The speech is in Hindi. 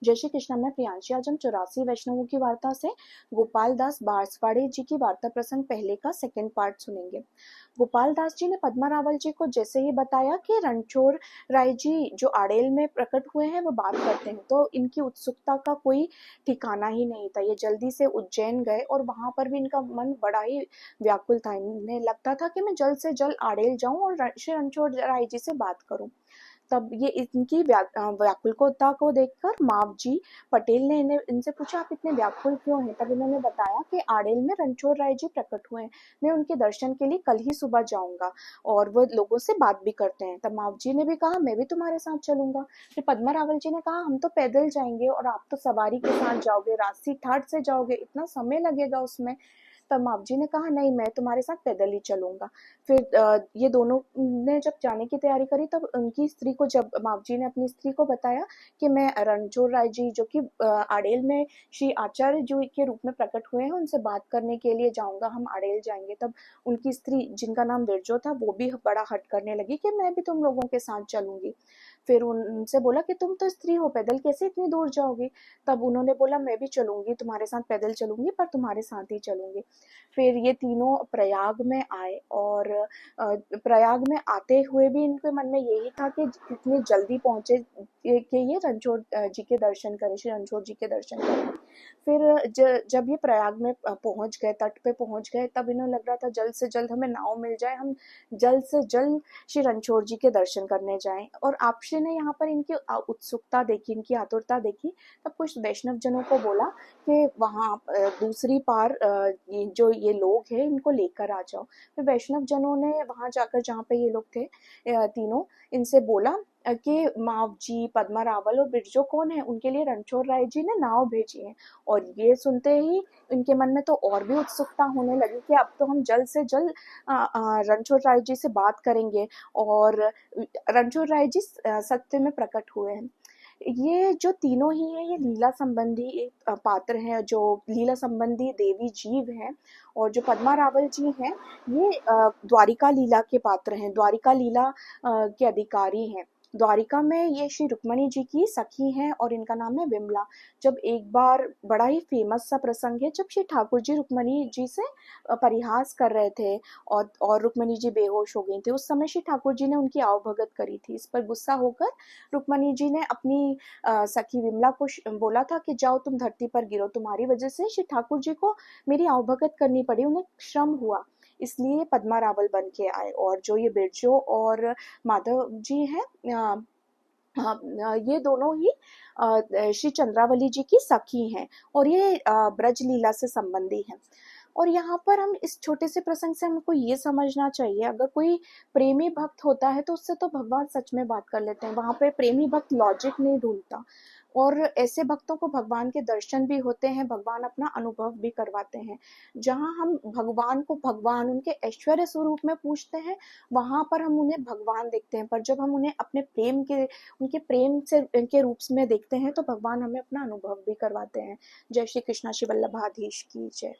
जय श्री कृष्णा में प्रियांशी। आज हम 84 वैष्णवों की वार्ता से गोपाल दास बांसवाड़े जी की वार्ता प्रसंग पहले का सेकंड पार्ट सुनेंगे। गोपाल दास जी ने पद्मा रावल जी को जैसे ही बताया कि रणछोड़ राय जी जो आड़ेल में प्रकट हुए हैं वो बात करते हैं, तो इनकी उत्सुकता का कोई ठिकाना ही नहीं था। ये जल्दी से उज्जैन गए और वहां पर भी इनका मन बड़ा ही व्याकुल था। इन्हें लगता था कि मैं जल्द से जल्द आड़ेल जाऊं और श्री रणछोड़ राय जी से बात करूं। तब ये इनकी व्याकुलता को देखकर मावजी पटेल ने इनसे पूछा, आप इतने व्याकुल क्यों हैं? तब इन्होंने बताया कि आड़ेल में रणछोड़ राय जी प्रकट हुए हैं, मैं उनके दर्शन के लिए कल ही सुबह जाऊंगा और वो लोगों से बात भी करते हैं। तब मावजी ने भी कहा, मैं भी तुम्हारे साथ चलूंगा। फिर पद्मा रावल जी ने कहा, हम तो पैदल जाएंगे और आप तो सवारी के साथ जाओगे, रास्सी ठाट से जाओगे, इतना समय लगेगा उसमें। तब मावजी ने कहा, नहीं, मैं तुम्हारे साथ पैदल ही चलूंगा। फिर ये दोनों ने जब जाने की तैयारी करी, तब उनकी स्त्री को, जब मावजी ने अपनी स्त्री को बताया कि मैं रणछोड़ राय जी जो कि आड़ेल में श्री आचार्य जी के रूप में प्रकट हुए हैं, उनसे बात करने के लिए जाऊंगा, हम आड़ेल जाएंगे। तब उनकी स्त्री, जिनका नाम विरजो था, वो भी बड़ा हट करने लगी कि मैं भी तुम लोगों के साथ चलूंगी। फिर उनसे बोला कि तुम तो स्त्री हो, पैदल कैसे इतनी दूर जाओगी? तब उन्होंने बोला, मैं भी चलूंगी, तुम्हारे साथ पैदल चलूंगी, पर तुम्हारे साथ ही चलूंगी। फिर ये तीनों प्रयाग में आए और प्रयाग में आते हुए भी इनके मन में यही था कि कितनी जल्दी पहुंचे कि ये रणछोड़ जी के दर्शन करें, श्री रणछोड़ जी के दर्शन करें। फिर जब ये प्रयाग में पहुंच गए, तट पे पहुंच गए, तब इन्हें लग रहा था जल्द से जल्द हमें नाव मिल जाए, हम जल्द से जल्द श्री रणछोड़ जी के दर्शन करने जाएं। और आपशी ने यहाँ पर इनकी उत्सुकता देखी, इनकी आतुरता देखी। तब कुछ वैष्णव जनों को बोला कि वहाँ दूसरी पार जो ये लोग हैं इनको लेकर आ जाओ। फिर वैष्णव जनों ने वहां जाकर, जहाँ पे ये लोग थे तीनों, इनसे बोला कि माव जी, पद्मा रावल और बिरजो कौन है? उनके लिए रणछोड़ राय जी ने नाव भेजी है। और ये सुनते ही इनके मन में तो और भी उत्सुकता होने लगी कि अब तो हम जल्द से जल्द रणछोड़ राय जी से बात करेंगे और रणछोड़ राय जी सत्य में प्रकट हुए हैं। ये जो तीनों ही हैं, ये लीला संबंधी एक पात्र हैं, जो लीला संबंधी देवी जीव हैं। और जो पद्मा रावल जी हैं, ये द्वारिका लीला के पात्र हैं, द्वारिका लीला के अधिकारी हैं। द्वारिका में ये श्री रुक्मणी जी की सखी हैं और इनका नाम है विमला। जब एक बार बड़ा ही फेमस सा प्रसंग है, जब श्री ठाकुर जी रुक्मणी जी से परिहास कर रहे थे और रुक्मणी जी बेहोश हो गई थी। उस समय श्री ठाकुर जी ने उनकी आवभगत करी थी। इस पर गुस्सा होकर रुक्मणी जी ने अपनी सखी विमला को बोला था कि जाओ, तुम धरती पर गिरो, तुम्हारी वजह से श्री ठाकुर जी को मेरी आवभगत करनी पड़ी, उन्हें श्रम हुआ, इसलिए पद्मा रावल बन के आए। और जो ये बिरजो और माधव जी हैं, ये दोनों ही श्री चंद्रावली जी की सखी हैं और ये ब्रज लीला से संबंधी हैं। और यहाँ पर हम इस छोटे से प्रसंग से हमको ये समझना चाहिए, अगर कोई प्रेमी भक्त होता है तो उससे तो भगवान सच में बात कर लेते हैं। वहां पे प्रेमी भक्त लॉजिक नहीं ढूंढता और ऐसे भक्तों को भगवान के दर्शन भी होते हैं, भगवान अपना अनुभव भी करवाते हैं। जहाँ हम भगवान को भगवान उनके ऐश्वर्य स्वरूप में पूछते हैं, वहां पर हम उन्हें भगवान देखते हैं, पर जब हम उन्हें अपने प्रेम के, उनके प्रेम से उनके रूप में देखते हैं, तो भगवान हमें अपना अनुभव भी करवाते हैं। जय श्री कृष्णा। श्री वल्लभाधीश की जय।